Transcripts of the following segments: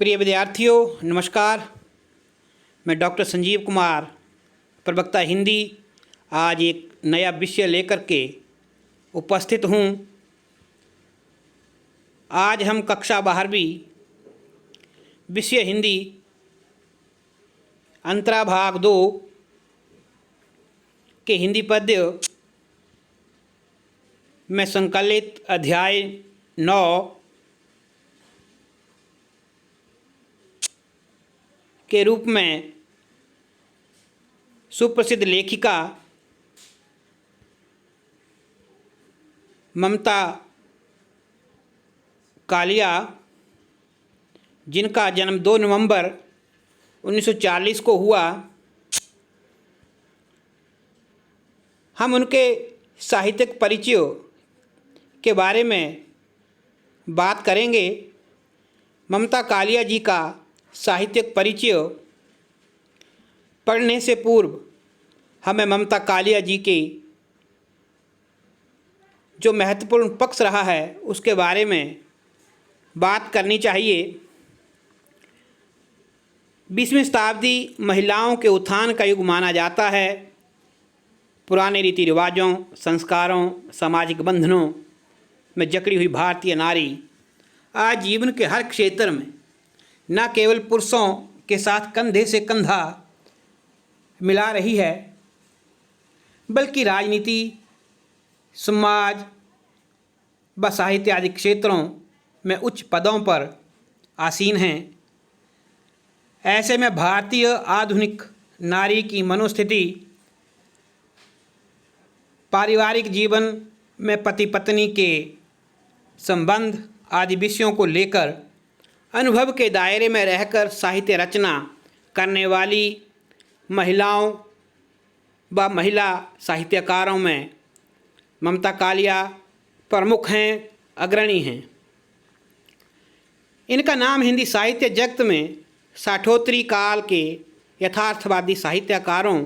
प्रिय विद्यार्थियों नमस्कार। मैं डॉक्टर संजीव कुमार, प्रवक्ता हिंदी, आज एक नया विषय लेकर के उपस्थित हूँ। आज हम कक्षा 12वीं विषय हिंदी अंतरा भाग 2 के हिंदी पद्य में संकलित अध्याय 9 के रूप में सुप्रसिद्ध लेखिका ममता कालिया, जिनका जन्म 2 नवंबर 1940 को हुआ, हम उनके साहित्यिक परिचय के बारे में बात करेंगे। ममता कालिया जी का साहित्यिक परिचय पढ़ने से पूर्व हमें ममता कालिया जी के जो महत्वपूर्ण पक्ष रहा है उसके बारे में बात करनी चाहिए। 20वीं शताब्दी महिलाओं के उत्थान का युग माना जाता है। पुराने रीति रिवाजों, संस्कारों, सामाजिक बंधनों में जकड़ी हुई भारतीय नारी आज जीवन के हर क्षेत्र में न केवल पुरुषों के साथ कंधे से कंधा मिला रही है, बल्कि राजनीति, समाज व साहित्य आदि क्षेत्रों में उच्च पदों पर आसीन हैं। ऐसे में भारतीय आधुनिक नारी की मनोस्थिति पारिवारिक जीवन में पति पत्नी के संबंध आदि विषयों को लेकर अनुभव के दायरे में रहकर साहित्य रचना करने वाली महिलाओं व महिला साहित्यकारों में ममता कालिया प्रमुख हैं, अग्रणी हैं। इनका नाम हिंदी साहित्य जगत में साठोत्तरी काल के यथार्थवादी साहित्यकारों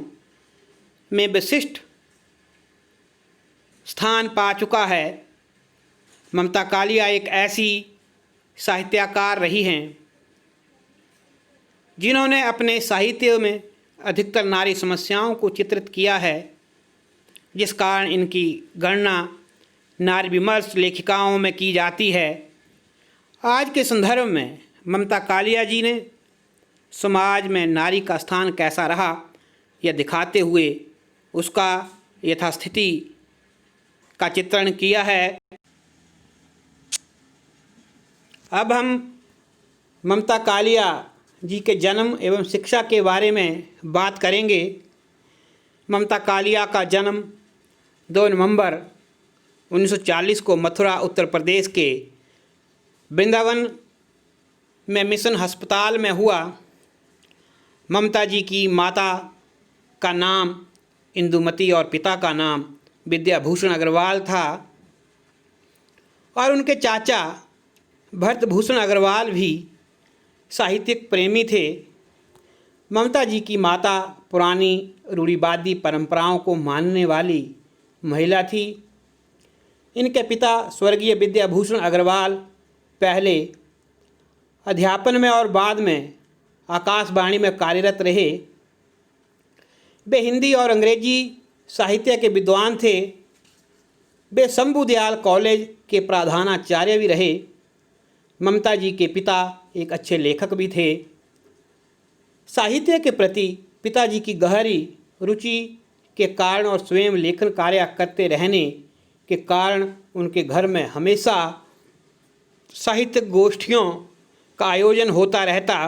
में विशिष्ट स्थान पा चुका है। ममता कालिया एक ऐसी साहित्यकार रही हैं जिन्होंने अपने साहित्य में अधिकतर नारी समस्याओं को चित्रित किया है, जिस कारण इनकी गणना नारी विमर्श लेखिकाओं में की जाती है। आज के संदर्भ में ममता कालिया जी ने समाज में नारी का स्थान कैसा रहा यह दिखाते हुए उसका यथास्थिति का चित्रण किया है। अब हम ममता कालिया जी के जन्म एवं शिक्षा के बारे में बात करेंगे। ममता कालिया का जन्म 2 नवंबर 1940 को मथुरा उत्तर प्रदेश के वृंदावन में मिशन अस्पताल में हुआ। ममता जी की माता का नाम इंदुमती और पिता का नाम विद्याभूषण अग्रवाल था और उनके चाचा भरतभूषण अग्रवाल भी साहित्यिक प्रेमी थे। ममता जी की माता पुरानी रूढ़िवादी परंपराओं को मानने वाली महिला थी। इनके पिता स्वर्गीय विद्याभूषण अग्रवाल पहले अध्यापन में और बाद में आकाशवाणी में कार्यरत रहे। वे हिंदी और अंग्रेजी साहित्य के विद्वान थे। वे शंभुदयाल कॉलेज के प्रधानाचार्य भी रहे। ममता जी के पिता एक अच्छे लेखक भी थे। साहित्य के प्रति पिताजी की गहरी रुचि के कारण और स्वयं लेखन कार्य करते रहने के कारण उनके घर में हमेशा साहित्यिक गोष्ठियों का आयोजन होता रहता।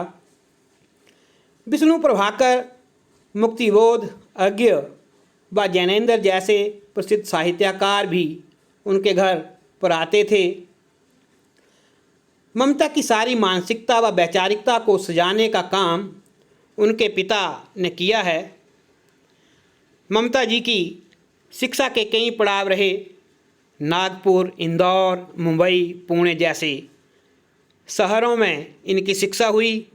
विष्णु प्रभाकर, मुक्तिबोध, अज्ञ व जैनेन्द्र जैसे प्रसिद्ध साहित्यकार भी उनके घर पर आते थे। ममता की सारी मानसिकता व वैचारिकता को सजाने का काम उनके पिता ने किया है। ममता जी की शिक्षा के कई पड़ाव रहे। नागपुर, इंदौर, मुंबई, पुणे जैसे शहरों में इनकी शिक्षा हुई।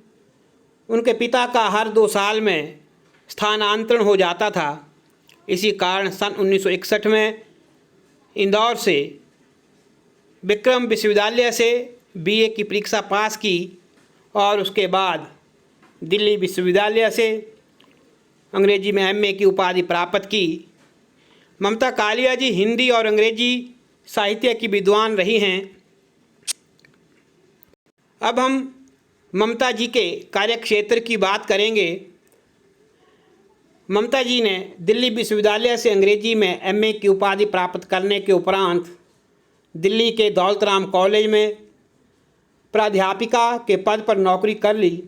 उनके पिता का हर 2 साल में स्थानांतरण हो जाता था। इसी कारण सन 1961 में इंदौर से विक्रम विश्वविद्यालय से बीए की परीक्षा पास की और उसके बाद दिल्ली विश्वविद्यालय से अंग्रेजी में एमए की उपाधि प्राप्त की। ममता कालिया जी हिंदी और अंग्रेजी साहित्य की विद्वान रही हैं। अब हम ममता जी के कार्यक्षेत्र की बात करेंगे। ममता जी ने दिल्ली विश्वविद्यालय से अंग्रेजी में एमए की उपाधि प्राप्त करने के उपरांत दिल्ली के दौलत राम कॉलेज में प्राध्यापिका के पद पर नौकरी कर ली।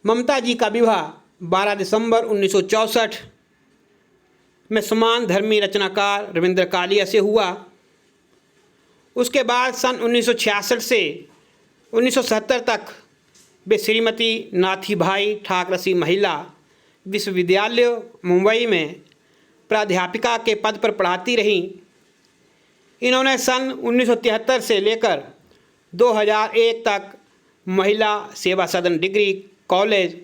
ममता जी का विवाह 12 दिसंबर 1964 में समान धर्मी रचनाकार रविंद्र कालिया से हुआ। उसके बाद सन 1966 से 1970 तक वे श्रीमती नाथीभाई ठाकरसी महिला विश्वविद्यालय मुंबई में प्राध्यापिका के पद पर पढ़ाती रहीं। इन्होंने सन 1973 से लेकर 2001 तक महिला सेवा सदन डिग्री कॉलेज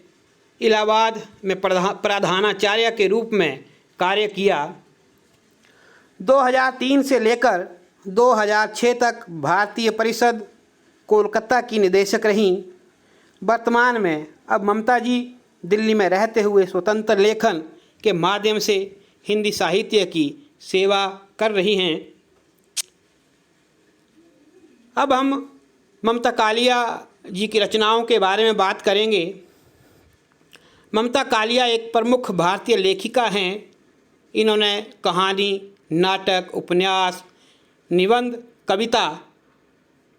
इलाहाबाद में प्रधानाचार्य के रूप में कार्य किया। 2003 से लेकर 2006 तक भारतीय परिषद कोलकाता की निदेशक रहीं। वर्तमान में अब ममता जी दिल्ली में रहते हुए स्वतंत्र लेखन के माध्यम से हिंदी साहित्य की सेवा कर रही हैं। अब हम ममता कालिया जी की रचनाओं के बारे में बात करेंगे। ममता कालिया एक प्रमुख भारतीय लेखिका हैं। इन्होंने कहानी, नाटक, उपन्यास, निबंध, कविता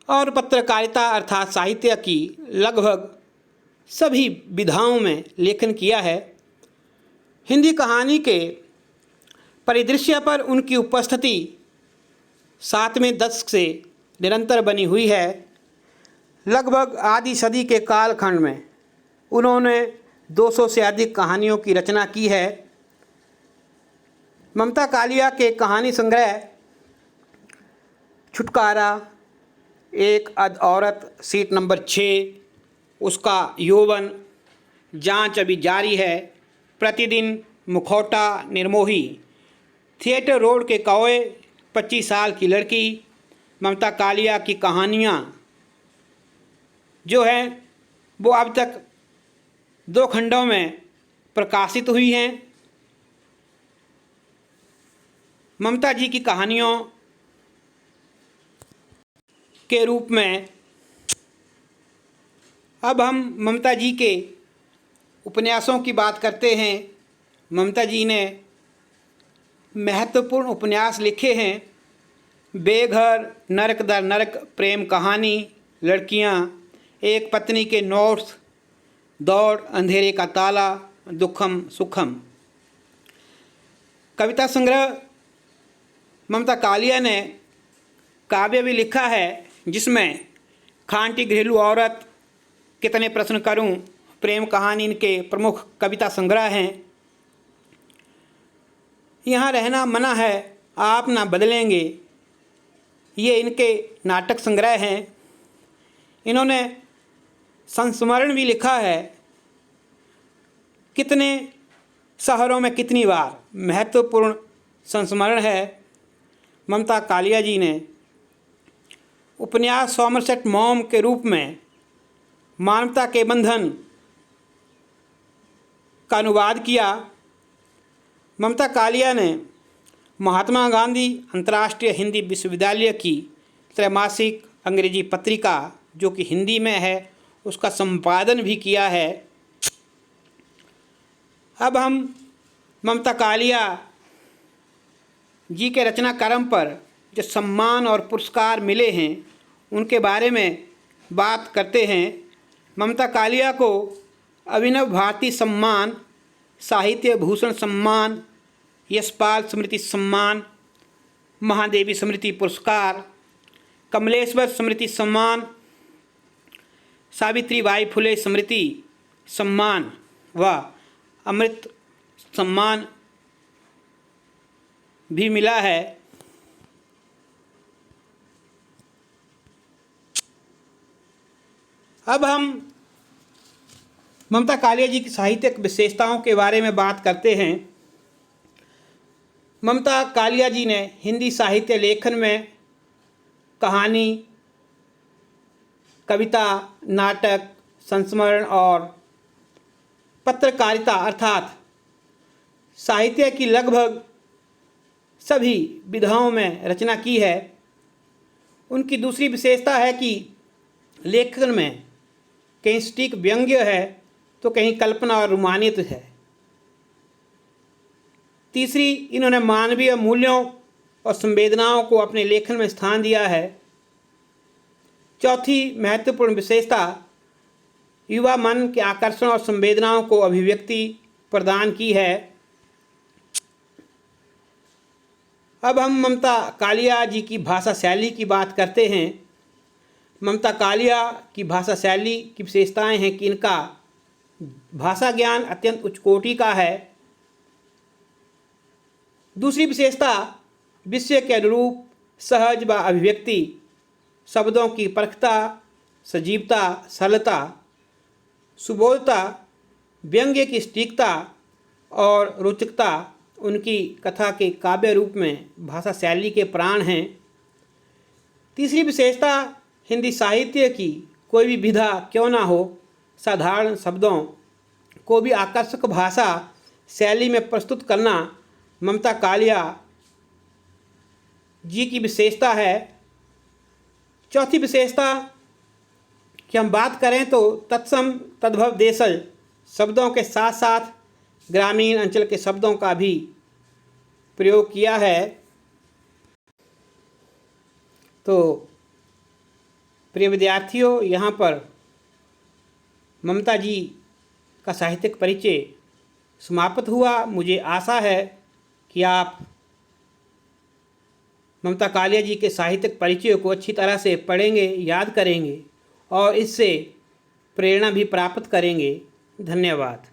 और पत्रकारिता अर्थात साहित्य की लगभग सभी विधाओं में लेखन किया है। हिंदी कहानी के परिदृश्य पर उनकी उपस्थिति 7वें दशक से निरंतर बनी हुई है। लगभग आधी सदी के कालखंड में उन्होंने 200 से अधिक कहानियों की रचना की है। ममता कालिया के कहानी संग्रह छुटकारा, एक अध औरत, सीट नंबर 6, उसका यौवन, जांच अभी जारी है, प्रतिदिन, मुखौटा, निर्मोही, थिएटर रोड के कौए, 25 साल की लड़की, ममता कालिया की कहानियाँ जो हैं वो अब तक 2 खंडों में प्रकाशित हुई हैं। ममता जी की कहानियों के रूप में अब हम ममता जी के उपन्यासों की बात करते हैं। ममता जी ने महत्वपूर्ण उपन्यास लिखे हैं। बेघर, नरक दर नरक, प्रेम कहानी, लड़कियां, एक पत्नी के नोट्स, दौड़, अंधेरे का ताला, दुखम सुखम। कविता संग्रह ममता कालिया ने काव्य भी लिखा है जिसमें खांटी घरेलू औरत, कितने प्रश्न करूं, प्रेम कहानी इनके प्रमुख कविता संग्रह हैं। यहाँ रहना मना है, आप ना बदलेंगे, ये इनके नाटक संग्रह हैं। इन्होंने संस्मरण भी लिखा है, कितने शहरों में कितनी बार, महत्वपूर्ण संस्मरण है। ममता कालिया जी ने उपन्यास सॉमरसेट मॉम के रूप में मानवता के बंधन का अनुवाद किया। ममता कालिया ने महात्मा गांधी अंतर्राष्ट्रीय हिंदी विश्वविद्यालय की त्रैमासिक अंग्रेजी पत्रिका जो कि हिंदी में है उसका संपादन भी किया है। अब हम ममता कालिया जी के रचना क्रम पर जो सम्मान और पुरस्कार मिले हैं उनके बारे में बात करते हैं। ममता कालिया को अभिनव भारती सम्मान, साहित्य भूषण सम्मान, यशपाल स्मृति सम्मान, महादेवी स्मृति पुरस्कार, कमलेश्वर स्मृति सम्मान, सावित्रीबाई फुले स्मृति सम्मान व अमृत सम्मान भी मिला है। अब हम ममता कालिया जी की साहित्यिक विशेषताओं के बारे में बात करते हैं। ममता कालिया जी ने हिंदी साहित्य लेखन में कहानी, कविता, नाटक, संस्मरण और पत्रकारिता अर्थात साहित्य की लगभग सभी विधाओं में रचना की है। उनकी दूसरी विशेषता है कि लेखन में कहीं सटीक व्यंग्य है तो कहीं कल्पना और रोमानियत है। तीसरी, इन्होंने मानवीय मूल्यों और संवेदनाओं को अपने लेखन में स्थान दिया है। चौथी महत्वपूर्ण विशेषता, युवा मन के आकर्षण और संवेदनाओं को अभिव्यक्ति प्रदान की है। अब हम ममता कालिया जी की भाषा शैली की बात करते हैं। ममता कालिया की भाषा शैली की विशेषताएं हैं कि इनका भाषा ज्ञान अत्यंत उच्च कोटि का है। दूसरी विशेषता, विषय के अनुरूप सहज व अभिव्यक्ति, शब्दों की परखता, सजीवता, सरलता, सुबोधता, व्यंग्य की सटीकता और रोचकता उनकी कथा के काव्य रूप में भाषा शैली के प्राण हैं। तीसरी विशेषता, हिंदी साहित्य की कोई भी विधा क्यों ना हो, साधारण शब्दों को भी आकर्षक भाषा शैली में प्रस्तुत करना ममता कालिया जी की विशेषता है। चौथी विशेषता कि हम बात करें तो तत्सम तद्भव देशज शब्दों के साथ साथ ग्रामीण अंचल के शब्दों का भी प्रयोग किया है। तो प्रिय विद्यार्थियों, यहाँ पर ममता जी का साहित्यिक परिचय समाप्त हुआ। मुझे आशा है कि आप ममता कालिया जी के साहित्यिक परिचय को अच्छी तरह से पढ़ेंगे, याद करेंगे और इससे प्रेरणा भी प्राप्त करेंगे। धन्यवाद।